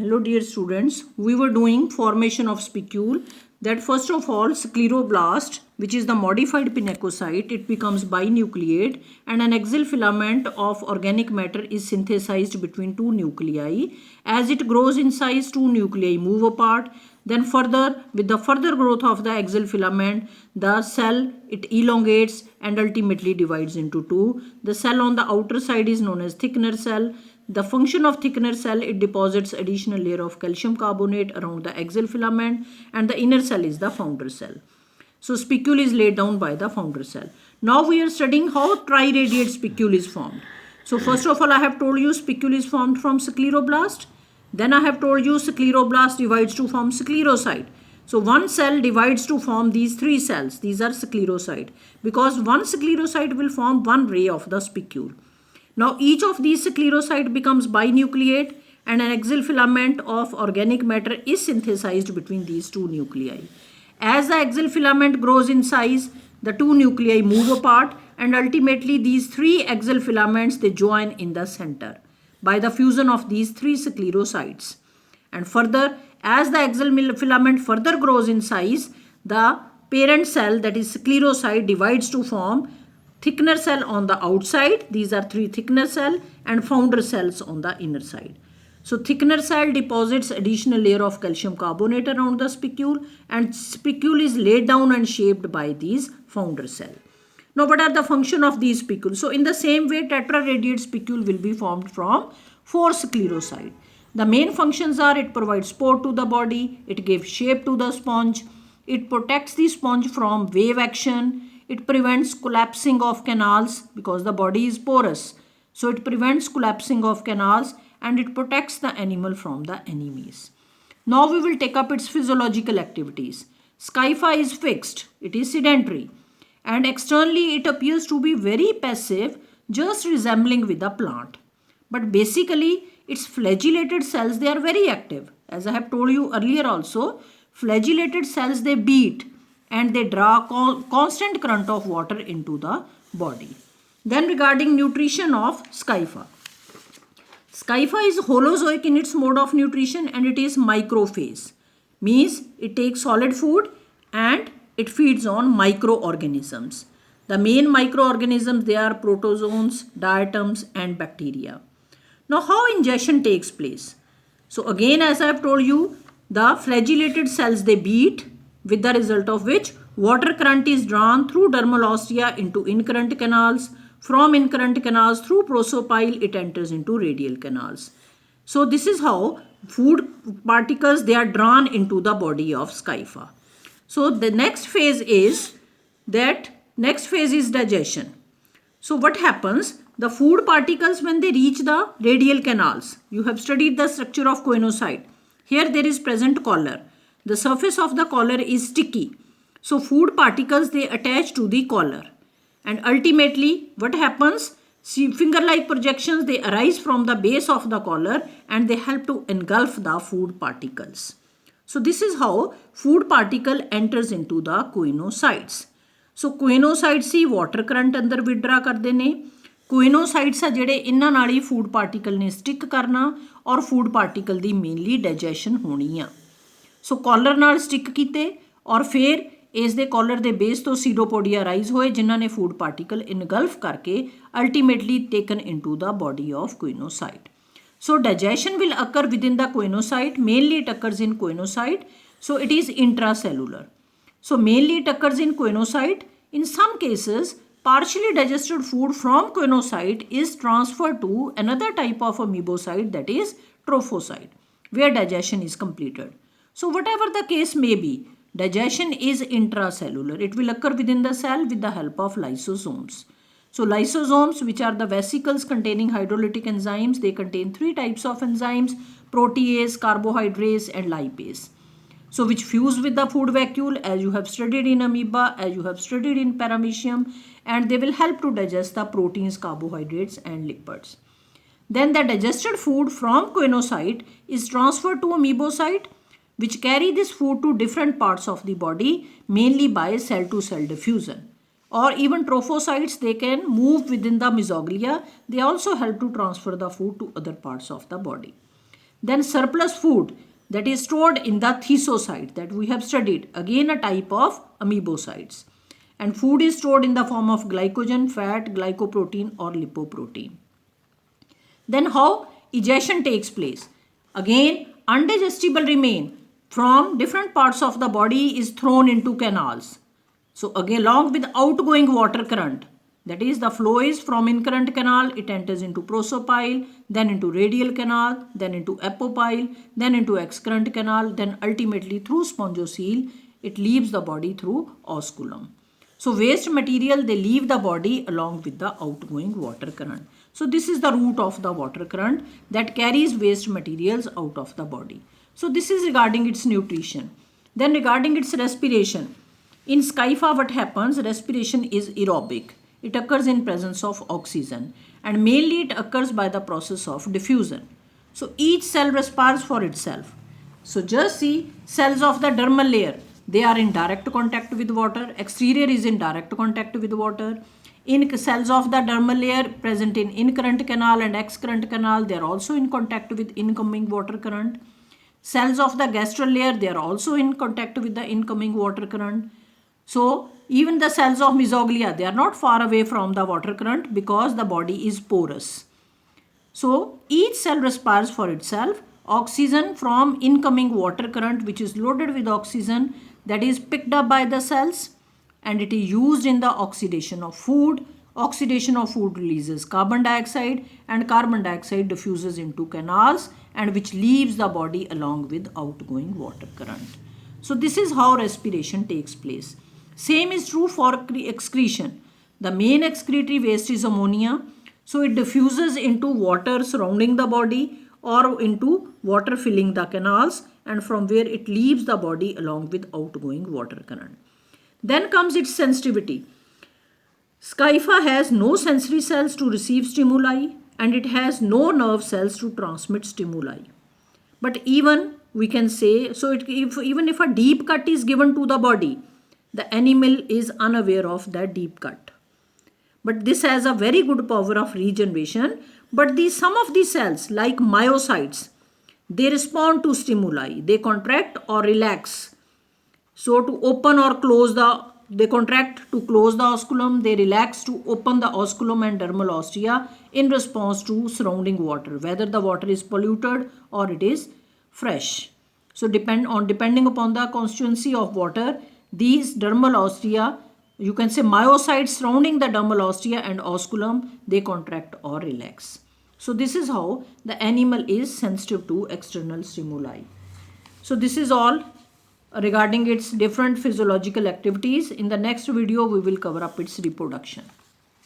Hello dear students, we were doing formation of spicule. That first of all, scleroblast, which is the modified pinacocyte, it becomes binucleate and an axial filament of organic matter is synthesized between two nuclei. As it grows in size, two nuclei move apart. Then further, with the further growth of the axial filament, the cell, it elongates and ultimately divides into two. The cell on the outer side is known as thickener cell. The function of thickener cell, it deposits additional layer of calcium carbonate around the axial filament, and the inner cell is the founder cell. So spicule is laid down by the founder cell. Now we are studying how triradiate spicule is formed. So first of all, I have told you spicule is formed from scleroblast. Then I have told you scleroblast divides to form sclerocyte. So one cell divides to form these three cells. These are sclerocyte, because one sclerocyte will form one ray of the spicule. Now each of these sclerocyte becomes binucleate and an axial filament of organic matter is synthesized between these two nuclei. As the axial filament grows in size, the two nuclei move apart and ultimately these three axial filaments, they join in the center by the fusion of these three sclerocytes. And further, as the axial filament further grows in size, the parent cell, that is sclerocyte, divides to form thickener cell on the outside. These are three thickener cell and founder cells on the inner side. So thickener cell deposits additional layer of calcium carbonate around the spicule, and spicule is laid down and shaped by these founder cell. Now what are the function of these spicules? So in the same way, tetraradiate spicule will be formed from four sclerocyte. The main functions are: it provides support to the body, it gives shape to the sponge, it protects the sponge from wave action, it prevents collapsing of canals because the body is porous. So it prevents collapsing of canals, and it protects the animal from the enemies. Now we will take up its physiological activities. Scypha is fixed, it is sedentary, and externally it appears to be very passive, just resembling with a plant. But basically its flagellated cells, they are very active. As I have told you earlier also, flagellated cells, they beat and they draw constant current of water into the body. Then regarding nutrition of Scypha. Scypha is holozoic in its mode of nutrition and it is microphage. Means it takes solid food and it feeds on microorganisms. The main microorganisms, they are protozoans, diatoms and bacteria. Now how ingestion takes place? So again, as I have told you, the flagellated cells, they beat, with the result of which water current is drawn through dermal ostia into incurrent canals. From incurrent canals through prosopyle, it enters into radial canals. So this is how food particles, they are drawn into the body of Scypha. So the next phase is digestion. So what happens? The food particles, when they reach the radial canals, you have studied the structure of choanocyte. Here there is present collar. The surface of the collar is sticky. So food particles, they attach to the collar. And ultimately what happens? See, finger-like projections, they arise from the base of the collar and they help to engulf the food particles. So this is how food particle enters into the choanocytes. So choanocytes he water current अंदर withdraw करते ने. Choanocytes आ ਜਿਹੜੇ ਇਹਨਾਂ ਨਾਲ ਹੀ food particle ने stick करना और food particle ਦੀ mainly digestion होनी ਆ. सो कॉलर नाल स्टिक किए और फिर इस दे कॉलर के बेस तो सीडोपोडिया राइज होए, जिन्हों ने फूड पार्टिकल इनगल्फ करके ultimately taken into the body of coenocyte. So digestion will occur within the coenocyte. Mainly it occurs in coenocyte. So it is intracellular. So mainly it occurs in coenocyte. In some cases partially digested food from choanocyte is transferred to another type of amoebocyte, that is trophocyte, where digestion is completed. So whatever the case may be, digestion is intracellular. It will occur within the cell with the help of lysosomes. So lysosomes, which are the vesicles containing hydrolytic enzymes, they contain three types of enzymes: protease, carbohydrase and lipase. So which fuse with the food vacuole, as you have studied in amoeba, as you have studied in paramecium, and they will help to digest the proteins, carbohydrates and lipids. Then the digested food from choanocyte is transferred to amoebocyte, which carry this food to different parts of the body, mainly by cell-to-cell diffusion. Or even trophocytes, they can move within the mesoglea. They also help to transfer the food to other parts of the body. Then surplus food, that is stored in the thisocyte that we have studied, again a type of amoebocytes. And food is stored in the form of glycogen, fat, glycoprotein or lipoprotein. Then how egestion takes place? Again, undigestible remain from different parts of the body is thrown into canals. So again, along with outgoing water current, that is the flow is from incurrent canal, it enters into prosopile, then into radial canal, then into apopyle, then into excurrent canal, then ultimately through spongiocele, it leaves the body through osculum. So waste material, they leave the body along with the outgoing water current. So this is the route of the water current that carries waste materials out of the body. So this is regarding its nutrition. Then regarding its respiration. In Scypha what happens? Respiration is aerobic. It occurs in presence of oxygen and mainly it occurs by the process of diffusion. So each cell respires for itself. So just see cells of the dermal layer. They are in direct contact with water. Exterior is in direct contact with water. In cells of the dermal layer present in incurrent canal and excurrent canal, they are also in contact with incoming water current. Cells of the gastral layer, they are also in contact with the incoming water current. So even the cells of mesoglea, they are not far away from the water current because the body is porous. So each cell respires for itself. Oxygen from incoming water current, which is loaded with oxygen, that is picked up by the cells and it is used in the oxidation of food. Oxidation of food releases carbon dioxide and carbon dioxide diffuses into canals and which leaves the body along with outgoing water current. So this is how respiration takes place. Same is true for excretion. The main excretory waste is ammonia. So it diffuses into water surrounding the body or into water filling the canals and from where it leaves the body along with outgoing water current. Then comes its sensitivity. Scypha has no sensory cells to receive stimuli and it has no nerve cells to transmit stimuli. But even we can say, so even if a deep cut is given to the body, the animal is unaware of that deep cut. But this has a very good power of regeneration. But some of the cells like myocytes, they respond to stimuli. They contract or relax. So to open or close they contract to close the osculum. They relax to open the osculum and dermal ostia in response to surrounding water, whether the water is polluted or it is fresh. So depending upon the constituency of water, these dermal ostia, you can say myocytes surrounding the dermal ostia and osculum, they contract or relax. So this is how the animal is sensitive to external stimuli. So this is all regarding its different physiological activities. In the next video, we will cover up its reproduction.